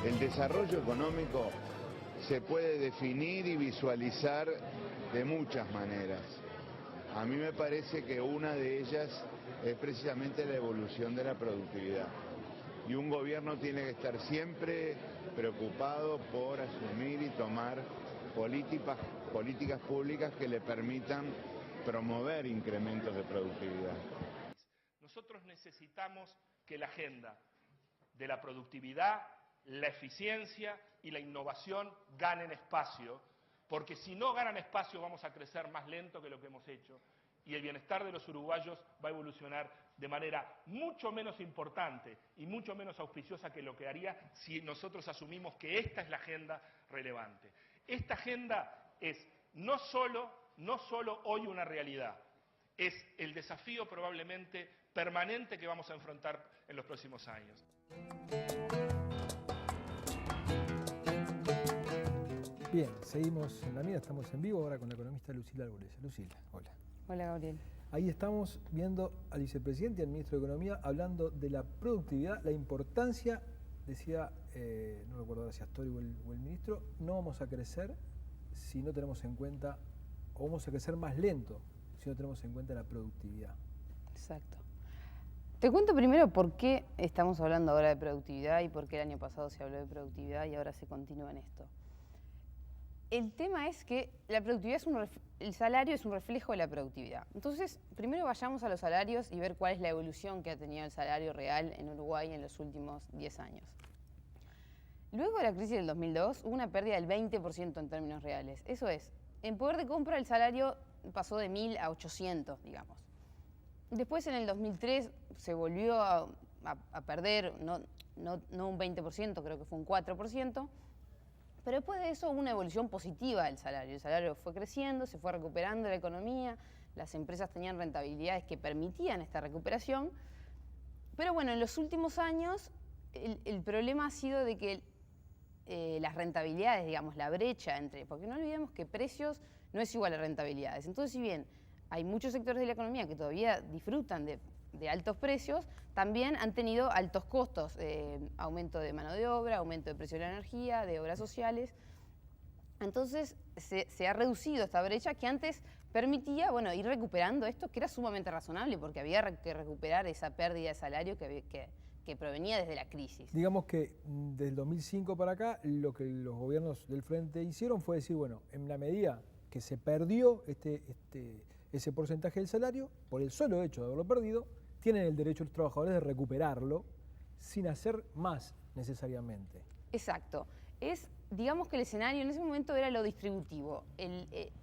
El desarrollo económico se puede definir y visualizar de muchas maneras. A mí me parece que una de ellas es precisamente la evolución de la productividad. Y un gobierno tiene que estar siempre preocupado por asumir y tomar políticas públicas que le permitan promover incrementos de productividad. Nosotros necesitamos que la agenda de la productividad, la eficiencia y la innovación ganen espacio, porque si no ganan espacio vamos a crecer más lento que lo que hemos hecho y el bienestar de los uruguayos va a evolucionar de manera mucho menos importante y mucho menos auspiciosa que lo que haría si nosotros asumimos que esta es la agenda relevante. Esta agenda es no solo hoy una realidad, es el desafío probablemente permanente que vamos a enfrentar en los próximos años. Bien, seguimos en la mira, estamos en vivo ahora con la economista Lucila Arboleza. Lucila, hola. Hola, Gabriel. Ahí estamos viendo al vicepresidente y al ministro de Economía hablando de la productividad, la importancia, decía, no recuerdo ahora si Astori o el ministro, no vamos a crecer si no tenemos en cuenta, o vamos a crecer más lento si no tenemos en cuenta la productividad. Exacto. Te cuento primero por qué estamos hablando ahora de productividad y por qué el año pasado se habló de productividad y ahora se continúa en esto. El tema es que la productividad el salario es un reflejo de la productividad. Entonces, primero vayamos a los salarios y ver cuál es la evolución que ha tenido el salario real en Uruguay en los últimos 10 años. Luego de la crisis del 2002 hubo una pérdida del 20% en términos reales. Eso es, en poder de compra el salario pasó de 1.000 a 800, digamos. Después en el 2003 se volvió a perder, no un 20%, creo que fue un 4%. Pero después de eso hubo una evolución positiva del salario. El salario fue creciendo, se fue recuperando la economía, las empresas tenían rentabilidades que permitían esta recuperación. Pero bueno, en los últimos años el problema ha sido de que las rentabilidades, digamos, la brecha entre... Porque no olvidemos que precios no es igual a rentabilidades. Entonces, si bien hay muchos sectores de la economía que todavía disfrutan de altos precios, también han tenido altos costos, aumento de mano de obra, aumento de precio de la energía, de obras sociales. Entonces se ha reducido esta brecha que antes permitía, bueno, ir recuperando esto, que era sumamente razonable, porque había que recuperar esa pérdida de salario que provenía desde la crisis. Digamos que desde el 2005 para acá, lo que los gobiernos del Frente hicieron fue decir, bueno, en la medida que se perdió ese porcentaje del salario, por el solo hecho de haberlo perdido, tienen el derecho los trabajadores de recuperarlo sin hacer más necesariamente. Exacto. Digamos que el escenario en ese momento era lo distributivo.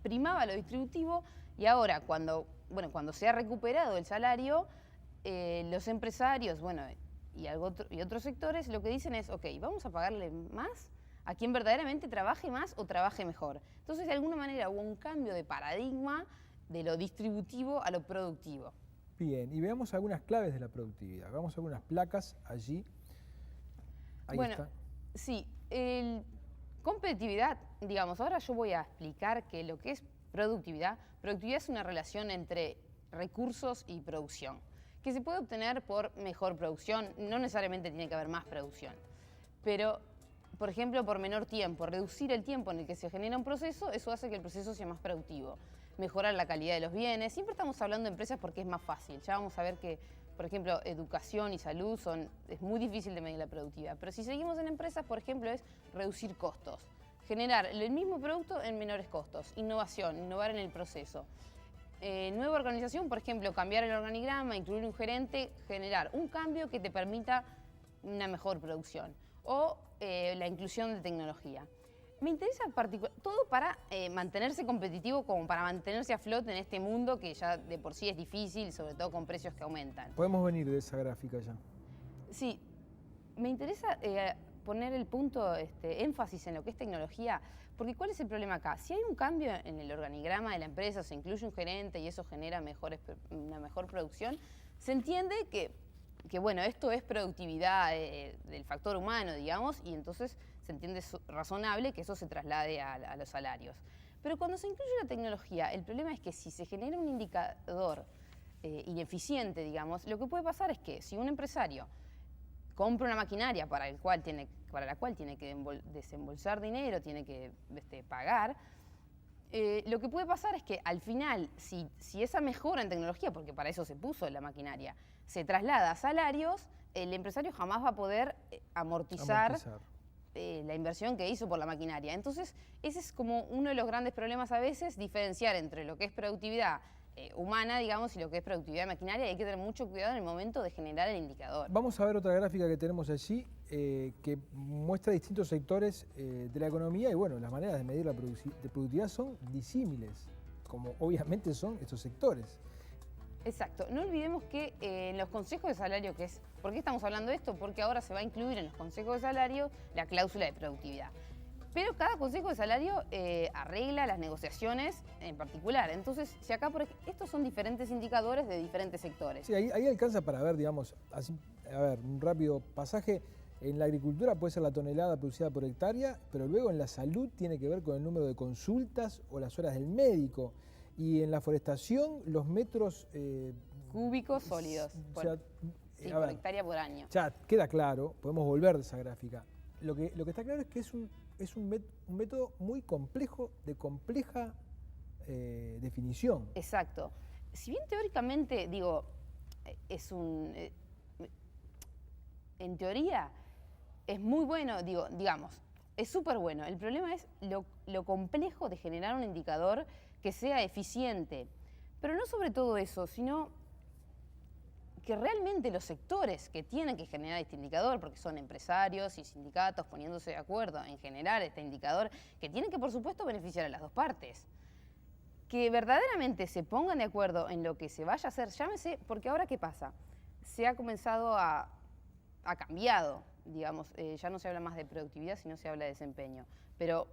Primaba lo distributivo y ahora cuando se ha recuperado el salario, los empresarios, y otros sectores lo que dicen es, ok, vamos a pagarle más a quien verdaderamente trabaje más o trabaje mejor. Entonces, de alguna manera hubo un cambio de paradigma de lo distributivo a lo productivo. Bien, y veamos algunas claves de la productividad. Veamos algunas placas allí. Ahí está. Sí, competitividad, digamos, ahora yo voy a explicar que lo que es productividad es una relación entre recursos y producción, que se puede obtener por mejor producción, no necesariamente tiene que haber más producción, pero, por ejemplo, por menor tiempo, reducir el tiempo en el que se genera un proceso, eso hace que el proceso sea más productivo. Mejorar la calidad de los bienes. Siempre estamos hablando de empresas porque es más fácil. Ya vamos a ver que, por ejemplo, educación y salud es muy difícil de medir la productividad. Pero si seguimos en empresas, por ejemplo, es reducir costos. Generar el mismo producto en menores costos. Innovación, innovar en el proceso. Nueva organización, por ejemplo, cambiar el organigrama, incluir un gerente, generar un cambio que te permita una mejor producción. O la inclusión de tecnología. Me interesa todo para mantenerse competitivo, como para mantenerse a flote en este mundo que ya de por sí es difícil, sobre todo con precios que aumentan. Podemos venir de esa gráfica ya. Sí, me interesa poner el punto, énfasis en lo que es tecnología, porque ¿cuál es el problema acá? Si hay un cambio en el organigrama de la empresa, se incluye un gerente y eso genera una mejor producción, se entiende que bueno, esto es productividad del factor humano, digamos, y entonces se entiende razonable que eso se traslade a los salarios. Pero cuando se incluye la tecnología, el problema es que si se genera un indicador ineficiente, digamos, lo que puede pasar es que si un empresario compra una maquinaria para la cual tiene que desembolsar dinero, tiene que pagar, lo que puede pasar es que al final, si esa mejora en tecnología, porque para eso se puso la maquinaria, se traslada a salarios, el empresario jamás va a poder amortizar. La inversión que hizo por la maquinaria. Entonces, ese es como uno de los grandes problemas a veces, diferenciar entre lo que es productividad humana, digamos, y lo que es productividad de maquinaria. Y hay que tener mucho cuidado en el momento de generar el indicador. Vamos a ver otra gráfica que tenemos allí, que muestra distintos sectores de la economía y bueno, las maneras de medir la productividad son disímiles, como obviamente son estos sectores. Exacto. No olvidemos que en los consejos de salario, ¿por qué estamos hablando de esto? Porque ahora se va a incluir en los consejos de salario la cláusula de productividad. Pero cada consejo de salario arregla las negociaciones en particular. Entonces, si acá, estos son diferentes indicadores de diferentes sectores. Sí, ahí alcanza para ver, digamos, un rápido pasaje. En la agricultura puede ser la tonelada producida por hectárea, pero luego en la salud tiene que ver con el número de consultas o las horas del médico. Y en la forestación, los metros cúbicos sólidos por hectárea por año. Ya queda claro, podemos volver de esa gráfica. Lo que está claro es que es un método muy complejo, de compleja definición. Exacto. Si bien teóricamente, digo, en teoría es muy bueno, digamos, es súper bueno. El problema es lo complejo de generar un indicador que sea eficiente. Pero no sobre todo eso, sino que realmente los sectores que tienen que generar este indicador, porque son empresarios y sindicatos poniéndose de acuerdo en generar este indicador, que tienen que, por supuesto, beneficiar a las dos partes. Que verdaderamente se pongan de acuerdo en lo que se vaya a hacer, llámese, porque ahora ¿qué pasa? Se ha comenzado ha cambiado, digamos, ya no se habla más de productividad, sino se habla de desempeño. Pero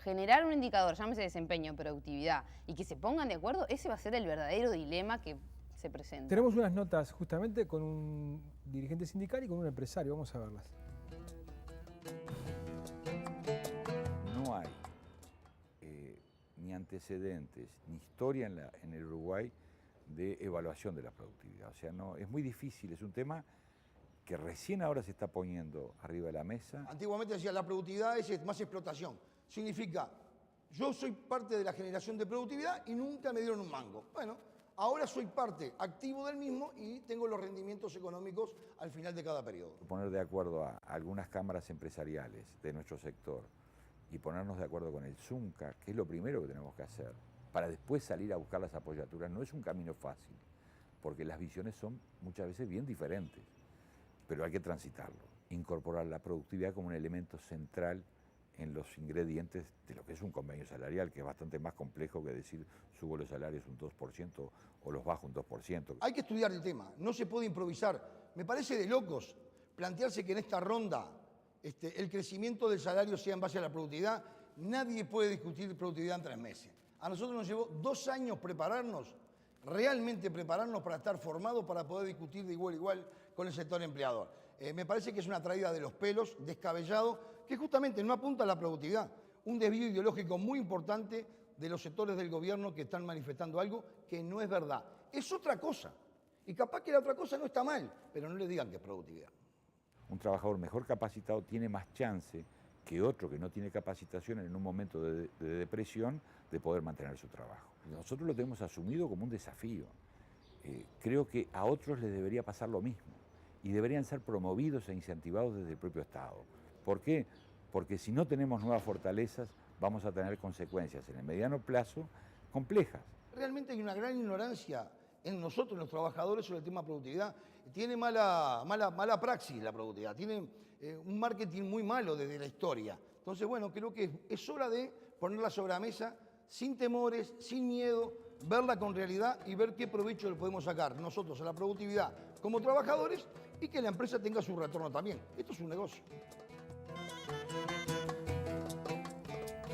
generar un indicador, llámese desempeño, productividad, y que se pongan de acuerdo, ese va a ser el verdadero dilema que se presenta. Tenemos unas notas justamente con un dirigente sindical y con un empresario, vamos a verlas. No hay ni antecedentes ni historia en el Uruguay de evaluación de la productividad. O sea, no, es muy difícil, es un tema que recién ahora se está poniendo arriba de la mesa. Antiguamente decía, la productividad es más explotación. Significa, yo soy parte de la generación de productividad y nunca me dieron un mango. Bueno, ahora soy parte activo del mismo y tengo los rendimientos económicos al final de cada periodo. Poner de acuerdo a algunas cámaras empresariales de nuestro sector y ponernos de acuerdo con el ZUNCA, que es lo primero que tenemos que hacer, para después salir a buscar las apoyaturas, no es un camino fácil, porque las visiones son muchas veces bien diferentes, pero hay que transitarlo, incorporar la productividad como un elemento central en los ingredientes de lo que es un convenio salarial, que es bastante más complejo que decir subo los salarios un 2% o los bajo un 2%. Hay que estudiar el tema, no se puede improvisar. Me parece de locos plantearse que en esta ronda el crecimiento del salario sea en base a la productividad. Nadie puede discutir productividad en 3 meses. A nosotros nos llevó 2 años prepararnos, realmente prepararnos para estar formados para poder discutir de igual a igual con el sector empleador. Me parece que es una traída de los pelos, descabellado, que justamente no apunta a la productividad. Un desvío ideológico muy importante de los sectores del gobierno que están manifestando algo que no es verdad. Es otra cosa. Y capaz que la otra cosa no está mal, pero no le digan que es productividad. Un trabajador mejor capacitado tiene más chance que otro que no tiene capacitación en un momento de depresión de poder mantener su trabajo. Nosotros lo tenemos asumido como un desafío. Creo que a otros les debería pasar lo mismo y deberían ser promovidos e incentivados desde el propio Estado. ¿Por qué? Porque si no tenemos nuevas fortalezas, vamos a tener consecuencias en el mediano plazo complejas. Realmente hay una gran ignorancia en nosotros, en los trabajadores, sobre el tema productividad. Tiene mala praxis la productividad, tiene un marketing muy malo desde la historia. Entonces, bueno, creo que es hora de ponerla sobre la mesa, sin temores, sin miedo, verla con realidad y ver qué provecho le podemos sacar nosotros a la productividad como trabajadores y que la empresa tenga su retorno también. Esto es un negocio.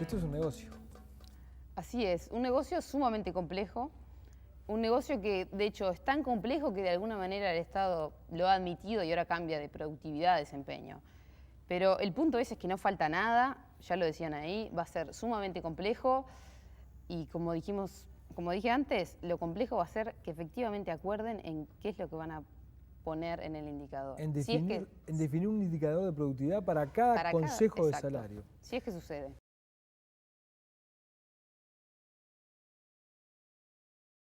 Esto es un negocio. Así es, un negocio sumamente complejo, un negocio que de hecho es tan complejo que de alguna manera el Estado lo ha admitido y ahora cambia de productividad a desempeño. Pero el punto es que no falta nada, ya lo decían ahí, va a ser sumamente complejo y como dije antes, lo complejo va a ser que efectivamente acuerden en qué es lo que van a poner en el indicador. En Si es que- definir un indicador de productividad para cada consejo de exacto. salario. Si es que sucede.